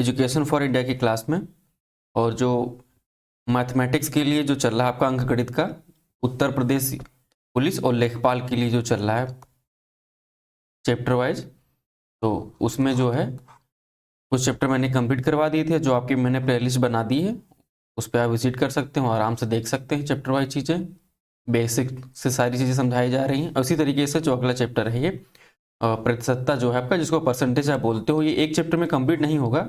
Education for India की class में। और जो मैथमेटिक्स के लिए जो चल रहा है आपका अंकगणित का, उत्तर प्रदेश पुलिस और लेखपाल के लिए जो चल रहा है चैप्टर वाइज, तो उसमें जो है कुछ चैप्टर मैंने कंप्लीट करवा दिए थे, जो आपकी मैंने प्लेलिस्ट बना दी है, उस पर आप विजिट कर सकते हो, आराम से देख सकते हैं चैप्टर वाइज चीज़ें, बेसिक से सारी चीज़ें समझाई जा रही हैं। उसी तरीके से जो अगला चैप्टर है ये प्रतिशतता जो है आपका, जिसको परसेंटेज आप बोलते हो, ये एक चैप्टर में कंप्लीट नहीं होगा।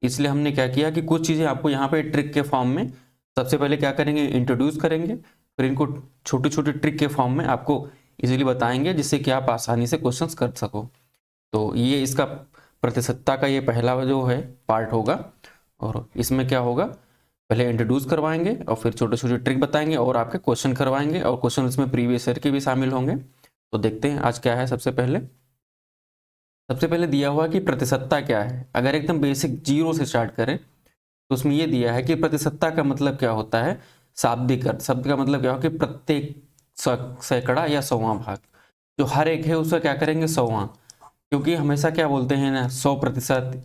इसलिए हमने क्या किया कि कुछ चीज़ें आपको यहाँ पे ट्रिक के फॉर्म में सबसे पहले क्या करेंगे, इंट्रोड्यूस करेंगे, फिर इनको छोटे छोटे ट्रिक के फॉर्म में आपको इजीली बताएंगे, जिससे कि आप आसानी से क्वेश्चंस कर सको। तो ये इसका प्रतिशतता का ये पहला जो है पार्ट होगा। और इसमें क्या होगा, पहले इंट्रोड्यूस करवाएंगे और फिर छोटे छोटे ट्रिक बताएंगे और आपके क्वेश्चन करवाएंगे, और क्वेश्चन इसमें प्रीवियस ईयर के भी शामिल होंगे। तो देखते हैं आज क्या है। सबसे पहले दिया हुआ कि प्रतिशतता क्या है। अगर एकदम बेसिक जीरो से स्टार्ट करें तो उसमें यह दिया है कि प्रतिशतता का मतलब क्या होता है। शाब्दिक अर्थ, शब्द का मतलब क्या हो कि प्रत्येक सैकड़ा या सौवां भाग, जो हर एक है उसका क्या करेंगे, सौवां। क्योंकि हमेशा क्या बोलते हैं ना, 100%।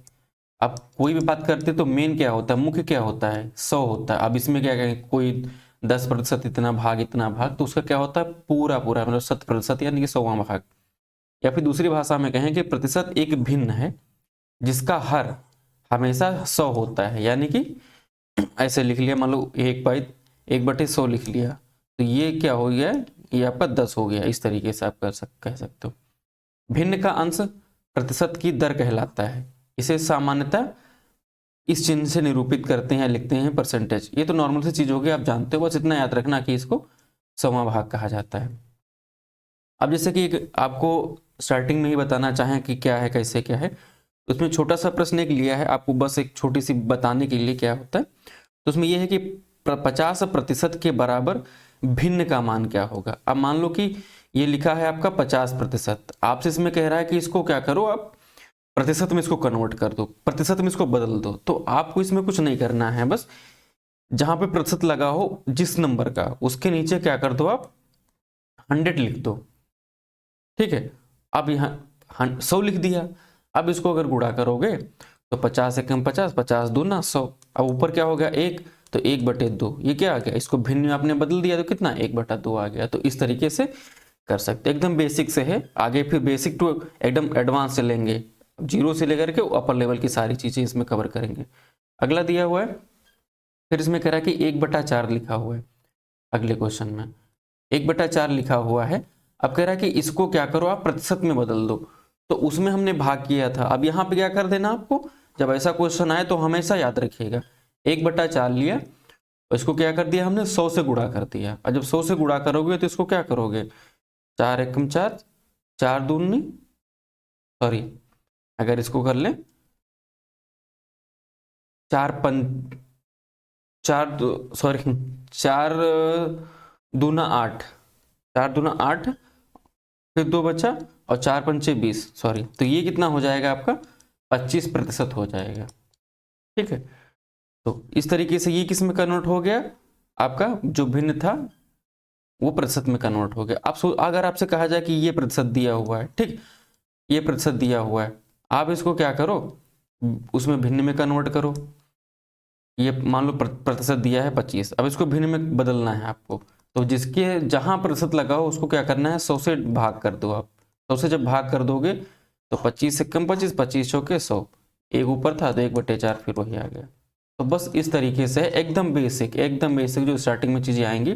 अब कोई भी बात करते तो मेन क्या होता है, मुख्य क्या होता है, 100 होता है। अब इसमें क्या कहेंगे, कोई 10% इतना भाग, तो उसका क्या होता है, पूरा पूरा मतलब 100%, यानी कि 100वां भाग। या फिर दूसरी भाषा में कहें कि प्रतिशत एक भिन्न है जिसका हर हमेशा 100 होता है। यानी कि ऐसे लिख लिया, मान लो 1/100 लिख लिया, तो ये क्या हो गया, ये आपका 10 हो गया। इस तरीके से आप कह सकते हो। भिन्न का अंश प्रतिशत की दर कहलाता है। इसे सामान्यतः इस चिन्ह से निरूपित करते हैं, लिखते हैं परसेंटेज। ये तो नॉर्मल सी चीज होगी, आप जानते हो, बस इतना याद रखना कि इसको 100वां भाग कहा जाता है। अब जैसे कि आपको स्टार्टिंग में ही बताना चाहें कि क्या है, कैसे क्या है, उसमें छोटा सा प्रश्न एक लिया है आपको, बस एक छोटी सी बताने के लिए क्या होता है। तो उसमें यह है कि 50% के बराबर भिन्न का मान क्या होगा। अब मान लो कि ये लिखा है आपका 50%, आपसे इसमें कह रहा है कि इसको क्या करो, आप प्रतिशत में इसको कन्वर्ट कर दो, प्रतिशत में इसको बदल दो। तो आपको इसमें कुछ नहीं करना है, बस जहां पे प्रतिशत लगा हो जिस नंबर का, उसके नीचे क्या कर दो, आप 100 लिख दो। ठीक है, अब यहाँ 100 लिख दिया। अब इसको अगर गुणा करोगे तो 50 से कम 50, 50 दूना 100। अब ऊपर क्या हो गया, 1, तो 1/2, ये क्या आ गया, इसको भिन्न में आपने बदल दिया तो कितना, 1/2 आ गया। तो इस तरीके से कर सकते, एकदम बेसिक से है। आगे फिर बेसिक टू एकदम एडवांस से लेंगे, जीरो से लेकर के अपर लेवल की सारी चीजें इसमें कवर करेंगे। अगला दिया हुआ है, फिर इसमें कह रहा है कि 1/4 लिखा हुआ है। अगले क्वेश्चन में 1/4 लिखा हुआ है। अब कह रहा है कि इसको क्या करो, आप प्रतिशत में बदल दो। तो उसमें हमने भाग किया था, अब यहाँ पे क्या कर देना आपको, जब ऐसा क्वेश्चन आए तो हमेशा याद रखिएगा, 1/4 लिया, इसको क्या कर दिया हमने, 100 से गुणा कर दिया। और जब 100 से गुणा करोगे तो इसको क्या करोगे, 4 एकम 4, 4 दूनी, सॉरी अगर इसको कर ले 4 दूना 8, 4 दूना 8, फिर 2 बचा, और 4 पंचे 20, सॉरी, तो ये कितना हो जाएगा आपका, 25% हो जाएगा। ठीक है, तो इस तरीके से ये किस में कन्वर्ट हो गया, आपका जो भिन्न था वो प्रतिशत में कन्वर्ट हो गया। अगर आपसे कहा जाए कि ये प्रतिशत दिया हुआ है, ठीक, ये प्रतिशत दिया हुआ है, आप इसको क्या करो, उसमें भिन्न में कन्वर्ट करो। ये मान लो प्रतिशत दिया है 25, अब इसको भिन्न में बदलना है आपको। तो जिसके जहां प्रतिशत लगा हो उसको क्या करना है, 100 से भाग कर दो आप। 100 से जब भाग कर दोगे तो 25 से कम 25, 25 चौके 100, एक ऊपर था तो 1/4 फिर वही आ गया। तो बस इस तरीके से एकदम बेसिक जो स्टार्टिंग में चीजें आएंगी,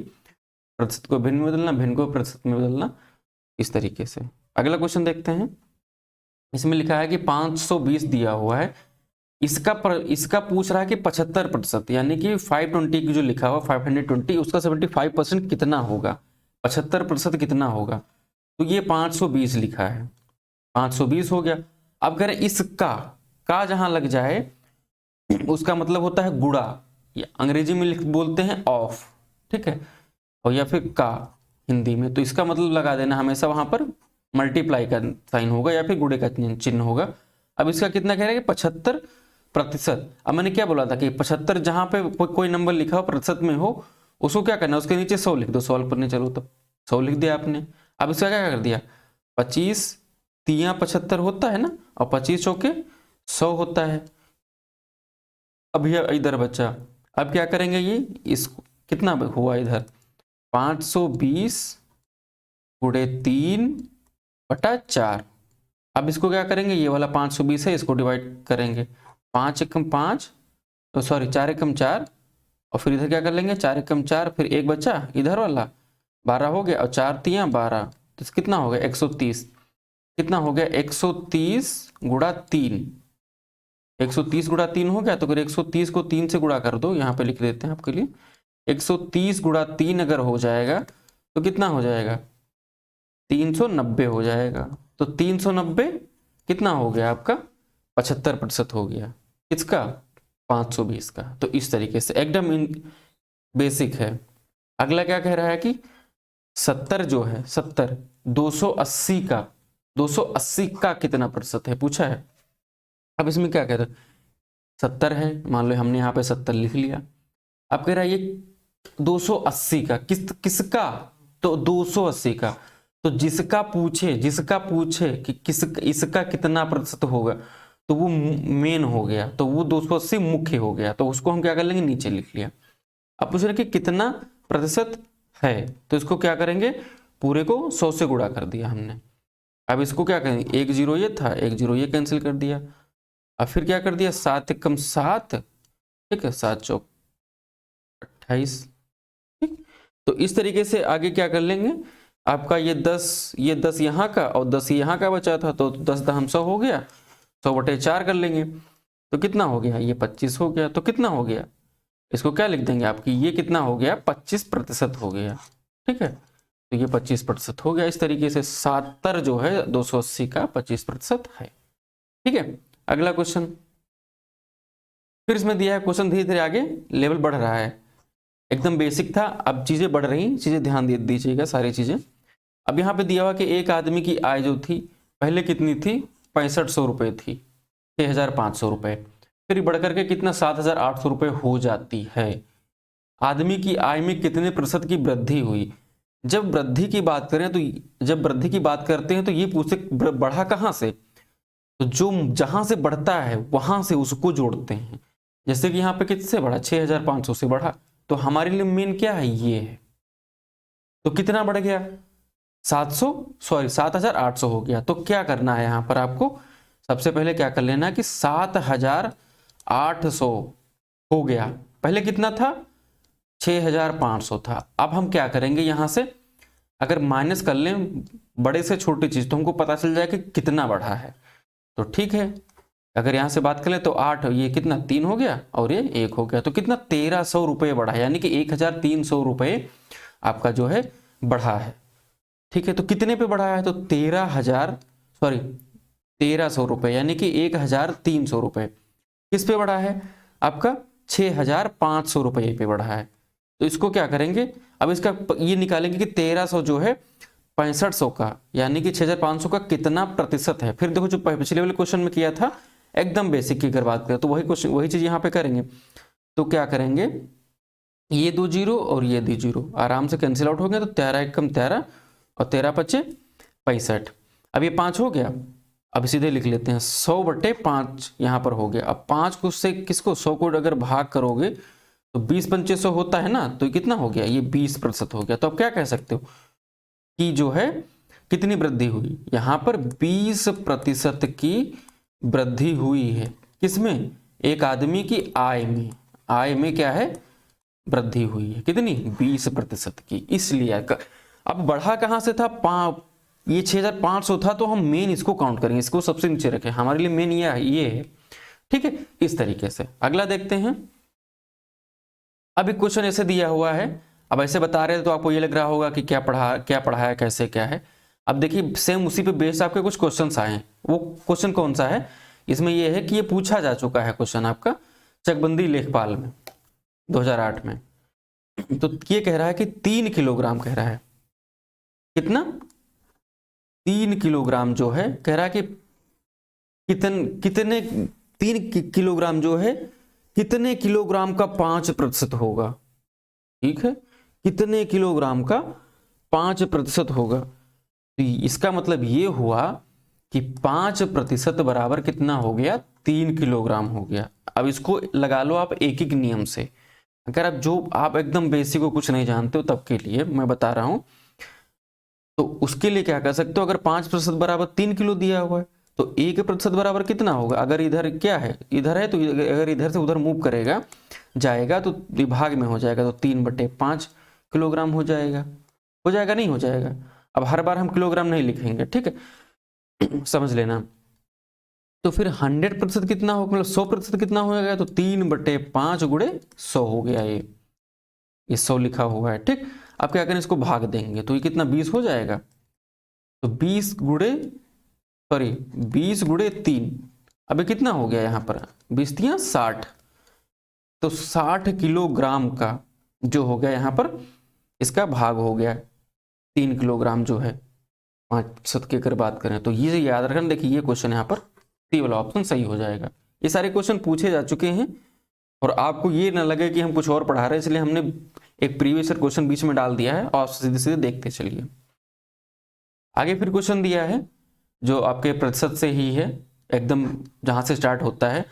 प्रतिशत को भिन्न में बदलना, भिन्न को प्रतिशत में बदलना, इस तरीके से। अगला क्वेश्चन देखते हैं। इसमें लिखा है कि 520 दिया हुआ है, इसका पूछ रहा है कि 75%, यानी कि 520 की जो लिखा हुआ 520, उसका 75% कितना होगा, 75% कितना होगा। तो ये 520 लिखा है, 520 हो गया। अब कह रहे इसका का जहां लग जाए उसका मतलब होता है गुणा, या अंग्रेजी में बोलते हैं ऑफ, ठीक है, और या फिर का हिंदी में। तो इसका मतलब लगा देना, हमेशा वहां पर मल्टीप्लाई का साइन होगा या फिर गुणे का चिन्ह होगा। अब इसका कितना कह रहे हैं, 75%। अब मैंने क्या बोला था कि 75 जहां पे कोई नंबर लिखा हो प्रतिशत में हो, उसको क्या करना है, उसके नीचे 100 लिख दो, सॉल्व करने चलो तो 100 लिख दिया आपने। अब इसका क्या कर दिया, 25 तिया 75 होता है ना, और 25 चौके 100 होता है। अब यह इधर बचा, अब क्या करेंगे, ये इसको कितना हुआ इधर 520 गुणे 3/4। अब इसको क्या करेंगे, ये वाला 520 है, इसको डिवाइड करेंगे, 5 एकम 5, तो सॉरी 4 एकम 4, और फिर इधर क्या कर लेंगे 4 एकम 4, फिर एक बचा इधर वाला 12 हो गया, और 4 तियां 12, तो कितना हो गया 130। कितना हो गया 130 गुणा 3, 130 गुणा 3 हो गया। तो अगर 130 को 3 से गुणा कर दो, यहाँ पे लिख देते हैं आपके लिए, 130 गुणा 3 अगर हो जाएगा तो कितना हो जाएगा 390 हो जाएगा। तो 390 कितना हो गया आपका 75% हो गया, किसका 520 का। तो इस तरीके से एकदम बेसिक है। अगला क्या कह रहा है कि 70 जो है 70 280 का कितना प्रतिशत है पूछा है। अब इसमें क्या कह रहा है 70 है, मान लो हमने यहाँ पे 70 लिख लिया। अब कह रहा है ये 280 का किसका, तो 280 का, तो जिसका पूछे कि इसका कितना प्रतिशत होगा, तो वो मेन हो गया, तो वो 280 मुख्य हो गया, तो उसको हम क्या कर लेंगे नीचे लिख लिया। अब पूछ रहे कि कितना प्रतिशत है, तो इसको क्या करेंगे पूरे को 100 से गुणा कर दिया हमने। अब इसको क्या करेंगे, एक जीरो ये था, एक जीरो ये कैंसिल कर दिया। अब फिर क्या कर दिया 7 एकम 7, ठीक है, 7 चौक 28, ठीक। तो इस तरीके से आगे क्या कर लेंगे, आपका ये 10 यहाँ का और 10 यहाँ का बचा था, तो 10 दहम 100 हो गया, 100/4 कर लेंगे, तो कितना हो गया ये 25 हो गया। तो कितना हो गया, इसको क्या लिख देंगे आपकी, ये कितना हो गया 25% हो गया, ठीक है। तो ये 25% हो गया। इस तरीके से 70 जो है 280 का 25% है, ठीक है। अगला क्वेश्चन, फिर इसमें दिया है क्वेश्चन धीरे धीरे आगे लेवल बढ़ रहा है, एकदम बेसिक था, अब चीजें बढ़ रही, चीजें ध्यान दे दीजिएगा सारी चीजें। अब यहाँ पे दिया हुआ कि एक आदमी की आय जो थी पहले कितनी थी 6500 रुपये थी, 6500 रुपये, फिर बढ़ करके कितना 7800 रुपये हो जाती है। आदमी की आय में कितने प्रतिशत की वृद्धि हुई। जब वृद्धि की बात करें तो जब वृद्धि की बात करते हैं तो ये पूछते बढ़ा कहाँ से, तो जो जहां से बढ़ता है वहां से उसको जोड़ते हैं। जैसे कि यहाँ पे किससे बढ़ा 6500 से बढ़ा, तो हमारे लिए मेन क्या है ये है, तो कितना बढ़ गया 7800 हो गया। तो क्या करना है यहाँ पर आपको, सबसे पहले क्या कर लेना है कि 7800 हो गया, पहले कितना था 6500 था। अब हम क्या करेंगे यहाँ से अगर माइनस कर लें बड़े से छोटी चीज तो हमको पता चल जाए कि कितना बढ़ा है, तो ठीक है। अगर यहाँ से बात करें तो 8 ये कितना 3 हो गया और ये 1 हो गया, तो कितना 1300 रुपये बढ़ा, यानी कि 1300 रुपये आपका जो है बढ़ा है, ठीक है। तो कितने पे बढ़ा है, तो 1300 रुपये, यानी कि 1300 रुपये किस पे बढ़ा है आपका 6500 रुपये पे बढ़ा है। तो इसको क्या करेंगे, अब इसका ये निकालेंगे कि 1300 जो है 6500 का, यानी कि 6500 का कितना प्रतिशत है। फिर देखो जो पिछले वाले क्वेश्चन में किया था एकदम बेसिक की अगर बात करें तो वही क्वेश्चन वही चीज यहाँ पे करेंगे। तो क्या करेंगे, ये 2 जीरो और ये 2 जीरो आराम से कैंसिल आउट हो गया, तो 13 एकम 13 और 13 पचे 65। अब ये 5 हो गया, अब सीधे लिख लेते हैं 100/5 यहाँ पर हो गया। अब 5 को से किसको 100 को अगर भाग करोगे तो 20 पंचे 100 होता है ना, तो कितना हो गया ये 20% हो गया। तो अब क्या कह सकते हो कि जो है कितनी वृद्धि हुई, यहाँ पर 20% की वृद्धि हुई है, किसमें एक आदमी की आय में, आय में क्या है वृद्धि हुई है, कितनी 20% की। इसलिए अब बढ़ा कहां से था ये 6500 था, तो हम मेन इसको काउंट करेंगे, इसको सबसे नीचे रखें, हमारे लिए मेन ये है, ठीक है। इस तरीके से अगला देखते हैं। अब एक क्वेश्चन ऐसे दिया हुआ है, अब ऐसे बता रहे हैं तो आपको ये लग रहा होगा कि क्या पढ़ा है कैसे क्या है। अब देखिए सेम उसी पे बेस्ड आपके कुछ क्वेश्चंस आए हैं। वो क्वेश्चन कौन सा है, इसमें ये है कि ये पूछा जा चुका है क्वेश्चन आपका चकबंदी लेखपाल में 2008 में। तो ये कह रहा है कि 3 किलोग्राम कह रहा है, कितना 3 किलोग्राम जो है कह रहा है कि कितने 3 किलोग्राम जो है कितने किलोग्राम का 5% होगा, ठीक है, कितने किलोग्राम का 5% होगा। तो इसका मतलब ये हुआ कि 5% बराबर कितना हो गया 3 किलोग्राम हो गया। अब इसको लगा लो आप एक एक नियम से। अगर आप एकदम बेसिक को कुछ नहीं जानते हो तब के लिए मैं बता रहा हूं, तो उसके लिए क्या कर सकते हो, अगर 5% बराबर 3 किलो दिया हुआ है तो 1% बराबर कितना होगा, अगर इधर क्या है, इधर है तो अगर इधर से उधर मूव करेगा जाएगा तो विभाग में हो जाएगा, तो 3/5 किलोग्राम हो जाएगा। नहीं हो जाएगा। अब हर बार हम किलोग्राम नहीं लिखेंगे, ठीक है समझ लेना। तो फिर 100% कितना होगा, मतलब 100% कितना होगा, तो 3/5 गुणे 100 हो गया। ये 100 लिखा हुआ है, ठीक। अब क्या करें, इसको भाग देंगे तो ये कितना 20 हो जाएगा। तो 20 गुणे 3, अब ये कितना हो गया यहाँ पर, 20 3 60, तो 60 किलोग्राम का जो हो गया यहाँ पर इसका भाग हो गया 3 किलोग्राम जो है 5% की अगर बात करें तो ये याद रखना। देखिए ये क्वेश्चन यहाँ पर सी वाला ऑप्शन सही हो जाएगा। ये सारे क्वेश्चन पूछे जा चुके हैं और आपको ये ना लगे कि हम कुछ और पढ़ा रहे हैं, इसलिए हमने एक प्रीवियस ईयर क्वेश्चन बीच में डाल दिया है और सीधे सीधे देखते चलिए। आगे फिर क्वेश्चन दिया है जो आपके प्रतिशत से ही है, एकदम जहां से स्टार्ट होता है,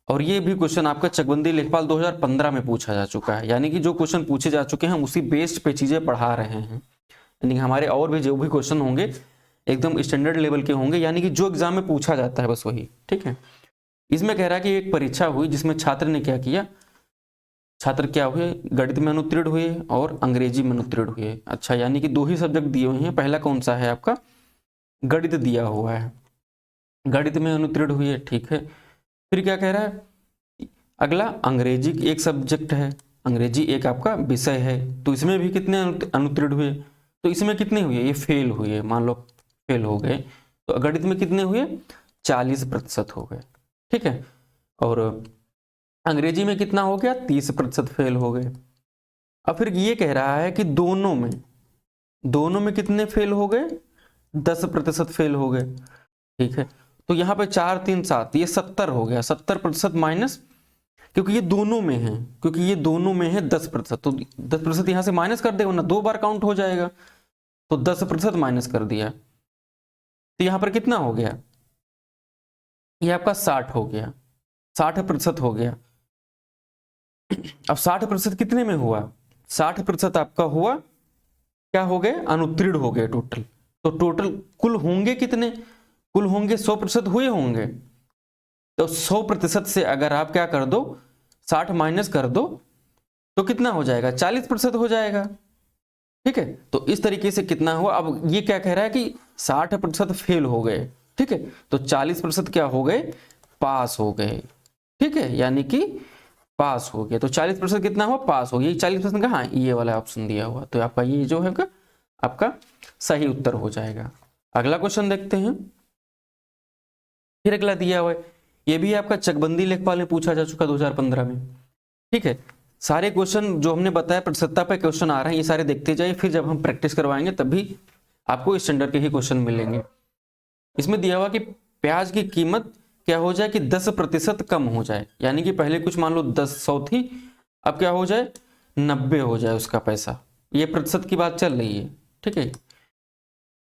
और ये भी क्वेश्चन आपका चकबंदी लेखपाल 2015 में पूछा जा चुका है। यानी कि जो क्वेश्चन पूछे जा चुके हैं हम उसी बेस्ड पे चीजें पढ़ा रहे हैं। यानी हमारे और भी जो भी क्वेश्चन होंगे एकदम स्टैंडर्ड लेवल के होंगे, यानी कि जो एग्जाम में पूछा जाता है बस वही, ठीक है। इसमें कह रहा है कि एक परीक्षा हुई जिसमें छात्र ने क्या किया, छात्र क्या हुए, गणित में अनुत्तीर्ण हुए और अंग्रेजी में अनुत्तीर्ण हुए। अच्छा, यानी कि 2 ही सब्जेक्ट दिए हुए हैं, पहला कौन सा है आपका, गणित दिया हुआ है, गणित में अनुत्तीर्ण हुए, ठीक है। फिर क्या कह रहा है, अगला अंग्रेजी एक सब्जेक्ट है, अंग्रेजी एक आपका विषय है, तो इसमें भी कितने अनुत्तीर्ण हुए, तो इसमें कितने हुए, ये फेल हुए, मान लो फेल हो गए। तो गणित में कितने हुए, 40% हो गए, ठीक है। और अंग्रेजी में कितना हो गया, 30% फेल हो गए। अब फिर ये कह रहा है कि दोनों में कितने फेल हो गए, 10% फेल हो गए, ठीक है। तो यहाँ पे 4 3 7 ये 70 हो गया, 70% माइनस, क्योंकि ये दोनों में है, 10%, तो 10% यहां से माइनस कर दे वरना 2 बार काउंट हो जाएगा, तो 10% माइनस कर दिया, तो यहां पर कितना हो गया, ये आपका 60 हो गया, 60% हो गया। अब 60% कितने में हुआ, 60% आपका हुआ, क्या हो गए, अनुत्तीर्ण हो गए टोटल। तो टोटल कुल होंगे कितने, कुल होंगे 100% हुए होंगे, तो 100% से अगर आप क्या कर दो 60 माइनस कर दो तो कितना हो जाएगा, 40% हो जाएगा, ठीक है। तो इस तरीके से कितना हुआ, अब ये क्या कह रहा है कि 60% फेल हो गए, ठीक है, तो 40% क्या हो गए, पास हो गए, ठीक है, यानी कि पास हो गए। तो 40% कितना हुआ, पास हो गया। 40% कहाँ, ये वाला ऑप्शन दिया हुआ, तो आपका ये जो है आपका सही उत्तर हो जाएगा। अगला क्वेश्चन देखते हैं। फिर अगला दिया हुआ है, ये भी आपका चकबंदी लेखपाल में पूछा जा चुका 2015 में, ठीक है। सारे क्वेश्चन जो हमने बताया प्रतिशतता पे क्वेश्चन आ रहे हैं, ये सारे देखते जाइए, फिर जब हम प्रैक्टिस करवाएंगे तब भी आपको स्टैंडर्ड के ही क्वेश्चन मिलेंगे। इसमें दिया हुआ कि प्याज की कीमत क्या हो जाए कि 10% कम हो जाए, यानी कि पहले कुछ मान लो 100 थी, अब क्या हो जाए 90 हो जाए उसका पैसा, ये प्रतिशत की बात चल रही है, ठीक है।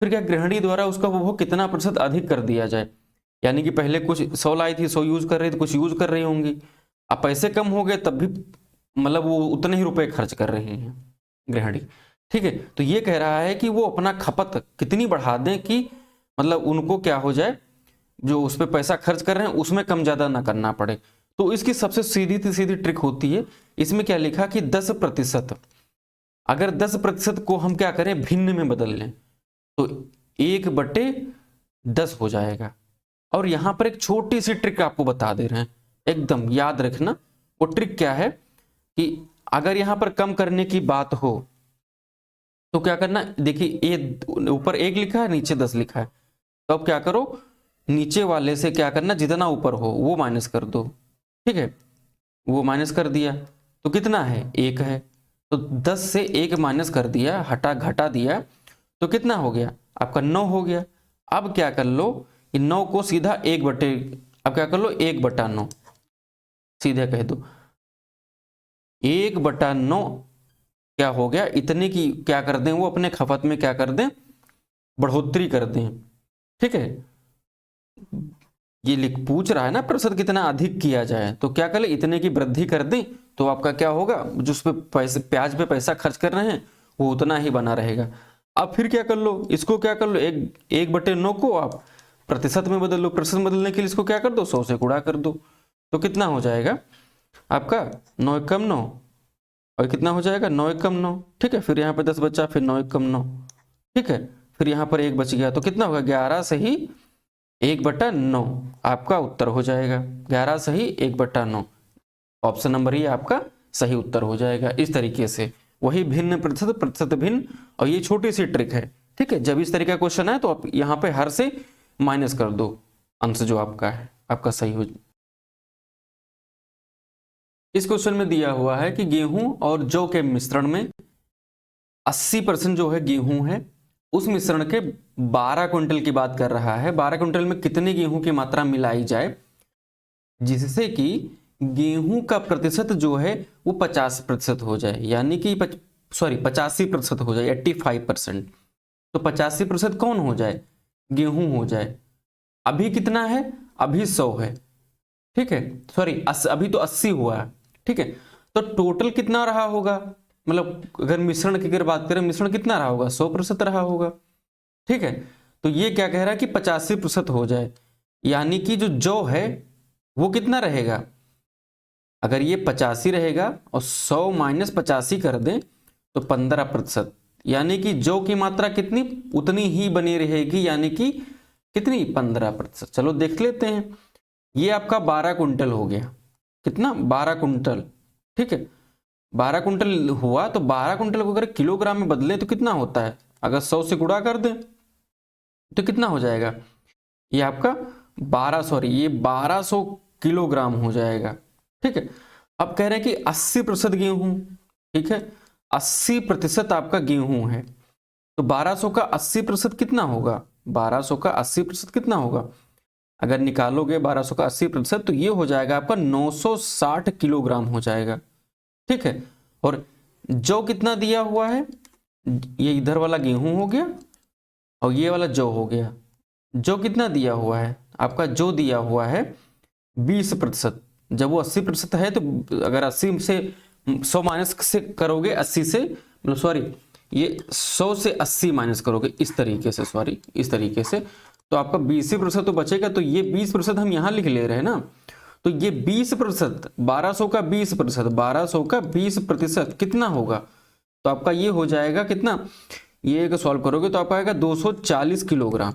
फिर क्या, गृहिणी द्वारा उसका उपभोग कितना प्रतिशत अधिक कर दिया जाए, यानी कि पहले कुछ 100 लाई थी, 100 यूज कर रही थी, कुछ यूज कर रही होंगी, अब पैसे कम हो गए तब भी मतलब वो उतने ही रुपए खर्च कर रही हैं गृहिणी, ठीक है। तो ये कह रहा है कि वो अपना खपत कितनी बढ़ा दें कि मतलब उनको क्या हो जाए, जो उस पर पैसा खर्च कर रहे हैं उसमें कम ज्यादा ना करना पड़े। तो इसकी सबसे सीधी ट्रिक होती है, इसमें क्या लिखा कि 10%, अगर 10% को हम क्या करें भिन्न में बदल लें तो 1/10 हो जाएगा। और यहां पर एक छोटी सी ट्रिक आपको बता दे रहे हैं, एकदम याद रखना। वो ट्रिक क्या है कि अगर यहां पर कम करने की बात हो तो क्या करना, देखिए ये ऊपर 1 लिखा है, नीचे 10 लिखा है, तो अब क्या करो, नीचे वाले से क्या करना, जितना ऊपर हो वो माइनस कर दो, ठीक है। वो माइनस कर दिया तो कितना है, 1 है, तो 10 से 1 माइनस कर दिया, घटा दिया, तो कितना हो गया आपका 9 हो गया। अब क्या कर लो, 9 को सीधा अब क्या कर लो 1/9 सीधे कह दो, 1/9 क्या हो गया, इतने की क्या कर दें, वो अपने खपत में क्या कर दें, बढ़ोतरी कर दें, ठीक है। ये लिख पूछ रहा है ना प्रतिशत कितना अधिक किया जाए, तो क्या कर ले, इतने की वृद्धि कर दें तो आपका क्या होगा, जो उस पे पैसे प्याज पे पैसा खर्च कर रहे हैं वो उतना ही बना रहेगा। अब फिर क्या कर लो, इसको क्या कर लो, 1/9 को आप प्रतिशत में बदल लो। प्रतिशत में बदलने के लिए इसको क्या कर दो, 100 से गुणा कर दो, तो कितना हो जाएगा आपका 9 एकम 9, और कितना हो जाएगा 9 एकम 9। ठीक है, फिर यहाँ पे 10 बचा, फिर 9 एकम 9। ठीक है, फिर यहाँ पर 1 बच गया, तो कितना होगा 11 सही 1/9 आपका उत्तर हो जाएगा। 11 सही 1/9 ऑप्शन नंबर ही आपका सही उत्तर हो जाएगा। इस तरीके से वही भिन्न प्रतिशत, प्रतिशत भिन्न, और ये छोटी सी ट्रिक है। ठीक है, जब इस तरीके का क्वेश्चन है तो आप यहाँ पे हर से माइनस कर दो आंसर जो आपका है, आपका सही हो। इस क्वेश्चन में दिया हुआ है कि गेहूं और जौ के मिश्रण में 80% जो है गेहूं है, उस मिश्रण के 12 क्विंटल की बात कर रहा है। 12 क्विंटल में कितने गेहूं की मात्रा मिलाई जाए जिससे कि गेहूं का प्रतिशत जो है वो 50% हो जाए, यानी कि 85% हो जाए, 85%। तो 85% कौन हो जाए, गेहूं हो जाए। अभी कितना है, अभी 100 है। ठीक है, अभी तो 80 हुआ है। ठीक है, तो टोटल कितना रहा होगा, मतलब अगर मिश्रण की अगर बात करें, मिश्रण कितना रहा होगा, 100% रहा होगा। ठीक है, तो ये क्या कह रहा है कि 85% हो जाए, यानी कि जो जौ है वो कितना रहेगा, अगर ये 85 रहेगा और 100 माइनस 85 कर दें तो 15%, यानी कि जौ की मात्रा कितनी, उतनी ही बनी रहेगी, यानी कि कितनी 15%। चलो देख लेते हैं, ये आपका 12 कुंटल हो गया, कितना 12 कुंटल। ठीक है, 12 कुंटल हुआ, तो 12 कुंटल को अगर किलोग्राम में बदलें तो कितना होता है, अगर 100 से गुणा कर दें तो कितना हो जाएगा, ये आपका 1200 किलोग्राम हो जाएगा। ठीक है, अब कह रहे हैं कि 80% गेहूं, ठीक है 80% आपका गेहूं है, तो 1200 का 80% कितना होगा, 1200 का 80% कितना होगा, अगर निकालोगे 1200 का 80% तो ये हो जाएगा आपका 960 किलोग्राम हो जाएगा। ठीक है, और जौ कितना दिया हुआ है, ये इधर वाला गेहूं हो गया और ये वाला जौ हो गया। जौ कितना दिया हुआ है आपका, जौ दिया हुआ है 20%। जब वो 80% है तो अगर 80 से 100 माइनस से करोगे, 80 से मतलब सॉरी ये 100 से 80 माइनस करोगे इस तरीके से, इस तरीके से, तो आपका 20% तो बचेगा। तो ये 20% हम यहां लिख ले रहे हैं ना, तो ये 20%, 1200 का 20%, 1200 का 20% कितना होगा, तो आपका ये हो जाएगा कितना, ये अगर सॉल्व करोगे तो आपका आएगा 240 किलोग्राम।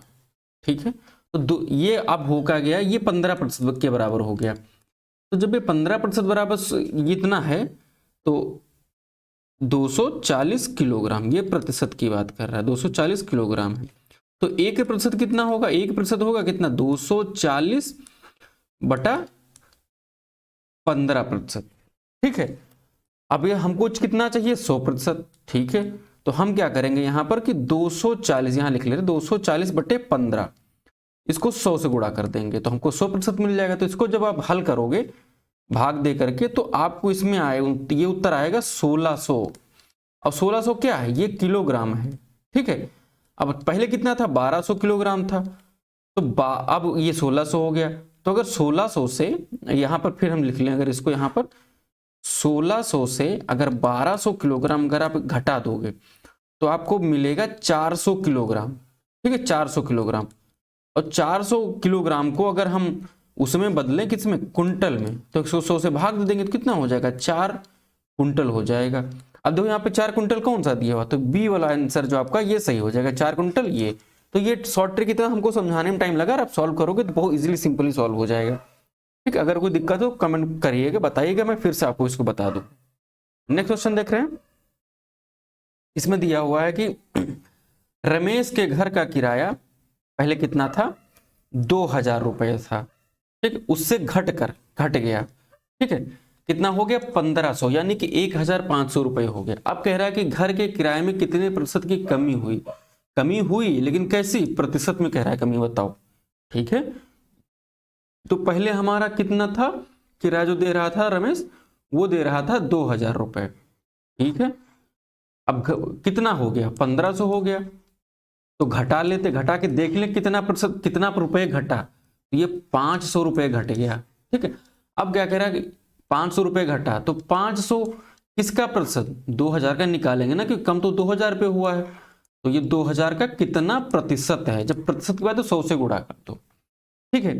ठीक है, तो ये अब हो क्या गया, ये 15% के बराबर हो गया। तो जब ये 15% बराबर इतना है तो 240 किलोग्राम, ये प्रतिशत की बात कर रहा है, 240 किलोग्राम है, तो 1% कितना होगा, 1% होगा कितना, 240 बटा 15%। ठीक है, अब ये हमको कितना चाहिए, 100%। ठीक है, तो हम क्या करेंगे यहां पर कि 240 यहां लिख ले रहे, 240 बटे 15, इसको 100 से गुणा कर देंगे तो हमको 100% मिल जाएगा। तो इसको जब आप हल करोगे भाग दे करके तो आपको इसमें आएगा, ये उत्तर आएगा 1600। और 1600 क्या है, ये किलोग्राम है। ठीक है, अब पहले कितना था, 1200 किलोग्राम था, तो अब ये 1600 हो गया। तो अगर 1600 से यहां पर फिर हम लिख लें, अगर इसको यहां पर 1600 से अगर 1200 किलोग्राम अगर आप घटा दोगे तो आपको मिलेगा 400 किलोग्राम। ठीक है, 400 किलोग्राम, और 400 किलोग्राम को अगर हम उसमें बदलें किसमें, कुंटल में, तो 100 से भाग दे देंगे तो कितना हो जाएगा, 4 कुंटल हो जाएगा। अब देखो यहाँ पे 4 कुंटल कौन सा दिया हुआ, तो बी वाला आंसर जो आपका ये सही हो जाएगा, 4 कुंटल ये। तो ये शॉर्ट ट्रिक की तरह हमको समझाने में टाइम लगा, आप सॉल्व करोगे तो बहुत इजीली सिंपली सॉल्व हो जाएगा। ठीक है, अगर कोई दिक्कत हो कमेंट करिएगा, बताइएगा, मैं फिर से आपको इसको बता दूं। नेक्स्ट क्वेश्चन देख रहे हैं, इसमें दिया हुआ है कि रमेश के घर का किराया पहले कितना था, 2000 रुपये था। ठीक, उससे घट गया। ठीक है, कितना हो गया, 1500, यानी कि 1500 रुपये हो गया। अब कह रहा है कि घर के किराए में कितने प्रतिशत की कमी हुई, कमी हुई लेकिन कैसी, प्रतिशत में कह रहा है कमी, बताओ। ठीक है, तो पहले हमारा कितना था, किराया जो दे रहा था रमेश, वो दे रहा था 2000 रुपये। ठीक है, अब कितना हो गया, 1500 हो गया, तो घटा लेते, घटा के देख ले कितना प्रतिशत, कितना रुपये घटा, तो ये 500 रुपये घट गया। ठीक है, अब क्या कह रहा है कि 500 रुपये घटा, तो 500 किसका प्रतिशत, 2000 का निकालेंगे ना, क्योंकि कम तो 2000 पे हुआ है, तो ये 2000 का कितना प्रतिशत है, जब प्रतिशत की बात तो 100 से गुणा कर दो। ठीक है,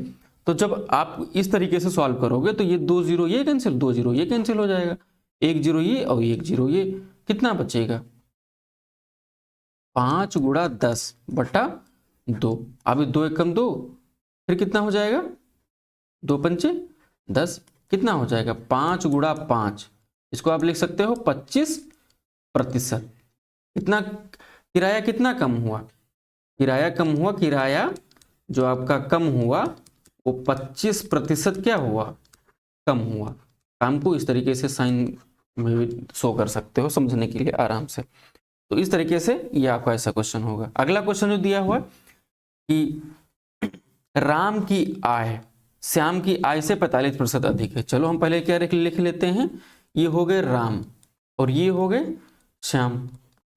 तो जब आप इस तरीके से सॉल्व करोगे तो ये 2 जीरो ये कैंसिल, 2 जीरो ये कैंसिल हो जाएगा, 1 जीरो ये और 1 जीरो ये, कितना बचेगा 5 गुणा 10 बटा 2। अब 2 एकम 2, फिर कितना हो जाएगा 2 पंचे 10, कितना हो जाएगा 5 गुणा 5, इसको आप लिख सकते हो 25%। कितना किराया कितना कम हुआ, किराया कम हुआ, किराया जो आपका कम हुआ वो 25% क्या हुआ, कम हुआ। काम को इस तरीके से साइन में भी शो कर सकते हो समझने के लिए आराम से। तो इस तरीके से ये आपका ऐसा क्वेश्चन होगा। अगला क्वेश्चन जो दिया हुआ है कि राम की आय श्याम की आय से 45% अधिक है। चलो हम पहले क्या लिख लेते हैं, ये हो गए राम और ये हो गए श्याम।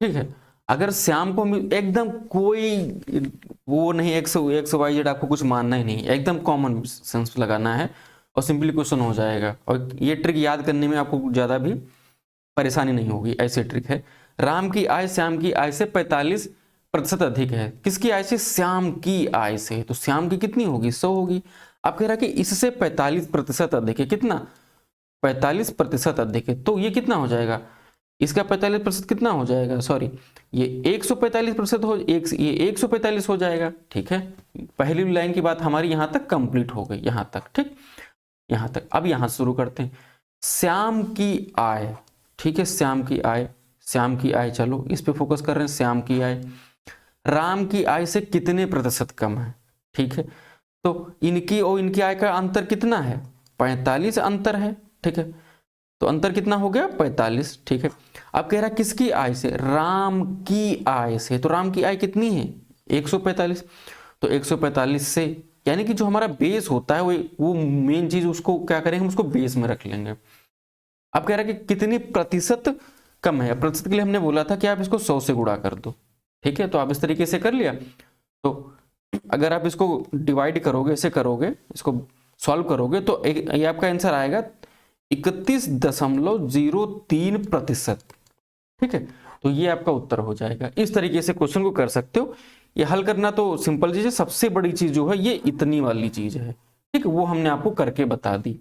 ठीक है, अगर श्याम को एकदम कोई वो नहीं एक्स वाई जेड आपको कुछ मानना ही नहीं, एकदम कॉमन सेंस लगाना है और सिंपली क्वेश्चन हो जाएगा। और ये ट्रिक याद करने में आपको ज़्यादा भी परेशानी नहीं होगी, ऐसे ट्रिक है। राम की आय श्याम की आय से 45% अधिक है। किसकी आय से, श्याम की आय से। तो श्याम की कितनी होगी, 100 होगी। आप कह रहा कि इससे 45% अधिक है, कितना 45% अधिक है, तो ये कितना हो जाएगा, इसका 45% कितना हो जाएगा, सॉरी ये 145% हो, ये 145 हो जाएगा। ठीक है, पहली लाइन की बात हमारी यहां तक कंप्लीट हो गई, यहां तक। ठीक, यहां तक। अब यहां शुरू करते हैं, श्याम की आय। ठीक है, श्याम की आय, श्याम की आय, चलो इस पे फोकस कर रहे हैं। श्याम की आय राम की आय से कितने प्रतिशत कम है। ठीक है, तो इनकी और इनकी आय का अंतर कितना है, 45 अंतर है। ठीक है, तो अंतर कितना हो गया 45। ठीक है, अब कह रहा है किसकी आय से, राम की आय से। तो राम की आय कितनी है 145, तो 145 से, यानी कि जो हमारा बेस होता है वो मेन चीज उसको क्या करेंगे, हम उसको बेस में रख लेंगे। अब कह रहा है कि कितनी प्रतिशत कम है, प्रतिशत के लिए हमने बोला था कि आप इसको 100 से गुणा कर दो। ठीक है, तो आप इस तरीके से कर लिया। तो अगर आप इसको डिवाइड करोगे, ऐसे करोगे, इसको सॉल्व करोगे तो ये आपका आंसर आएगा 31.03%। ठीक है, तो ये आपका उत्तर हो जाएगा। इस तरीके से क्वेश्चन को कर सकते हो। ये हल करना तो सिंपल चीज है, सबसे बड़ी चीज जो है ये इतनी वाली चीज है। ठीक है, वो हमने आपको करके बता दी।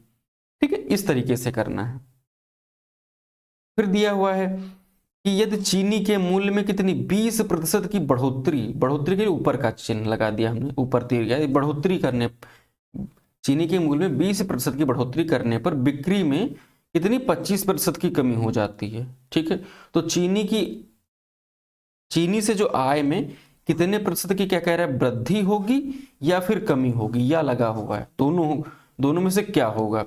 ठीक है, इस तरीके से करना है। फिर दिया हुआ है कि यदि चीनी के मूल्य में कितनी 20% की बढ़ोतरी, बढ़ोतरी के लिए ऊपर का चिन्ह लगा दिया हमने, ऊपर तीर गया, बढ़ोतरी करने, चीनी के मूल्य में 20% की बढ़ोतरी करने पर बिक्री में कितनी 25% की कमी हो जाती है। ठीक है, तो चीनी से जो आय में कितने प्रतिशत की क्या कह रहा है, वृद्धि होगी या फिर कमी होगी, या लगा हुआ है, दोनों में से क्या होगा।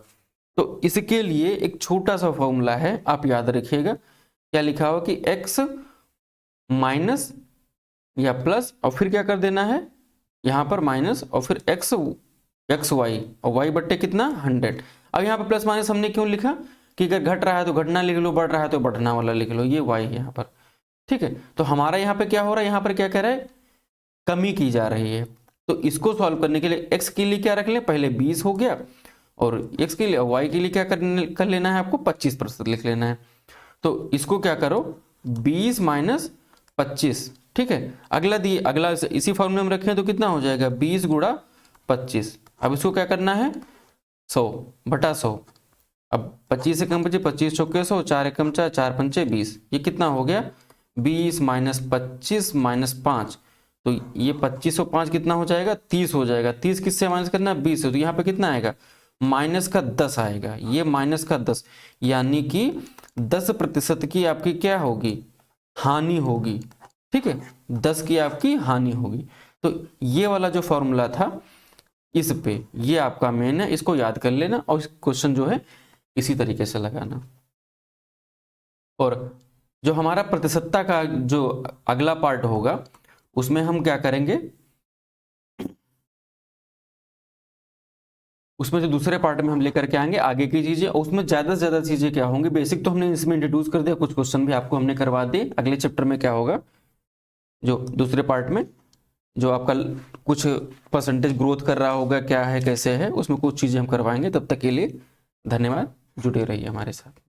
तो इसके लिए एक छोटा सा फॉर्मूला है, आप याद रखिएगा। क्या लिखा हुआ कि x माइनस या प्लस और फिर क्या कर देना है यहां पर माइनस और फिर x y और y बट्टे कितना 100। अब यहाँ पर प्लस माइनस हमने क्यों लिखा कि अगर घट रहा है तो घटना लिख लो, बढ़ रहा है तो बढ़ना वाला लिख लो, ये y है यहाँ पर। ठीक है, तो हमारा यहाँ पे क्या हो रहा है, यहाँ पर क्या कह रहा है, कमी की जा रही है। तो इसको सॉल्व करने के लिए x के लिए क्या रख लें, पहले 20 हो गया, और x के लिए y के लिए क्या कर लेना है आपको 25% लिख लेना है। तो इसको क्या करो 20 माइनस 25। ठीक है, अगला इसी फॉर्मूले में रखें तो कितना हो जाएगा 20 गुणा 25। अब इसको क्या करना है 100 बटा 100। अब 25 से कम बचे, 25 चौके 100, 4 एकम 4, 4 पंचे 20, ये कितना हो गया 20 माइनस 25 माइनस 5। तो ये 25 और 5 कितना हो जाएगा 30 हो जाएगा। 30 किससे माइनस करना है 20 से, तो यहाँ पे कितना आएगा माइनस का 10 आएगा, ये माइनस का 10, यानी कि 10% की आपकी क्या होगी, हानि होगी। ठीक है, 10 की आपकी हानि होगी। तो ये वाला जो फॉर्मूला था इस पे, ये आपका मेन है, इसको याद कर लेना और क्वेश्चन जो है इसी तरीके से लगाना। और जो हमारा प्रतिशतता का जो अगला पार्ट होगा उसमें हम क्या करेंगे, उसमें जो दूसरे पार्ट में हम लेकर के आएंगे आगे की चीजें, उसमें ज्यादा से ज्यादा चीजें क्या होंगी, बेसिक तो हमने इसमें इंट्रोड्यूस कर दिया, कुछ क्वेश्चन भी आपको हमने करवा दिए। अगले चैप्टर में क्या होगा जो दूसरे पार्ट में जो आपका कुछ परसेंटेज ग्रोथ कर रहा होगा, क्या है कैसे है, उसमें कुछ चीज़ें हम करवाएंगे। तब तक के लिए धन्यवाद, जुड़े रहिए हमारे साथ।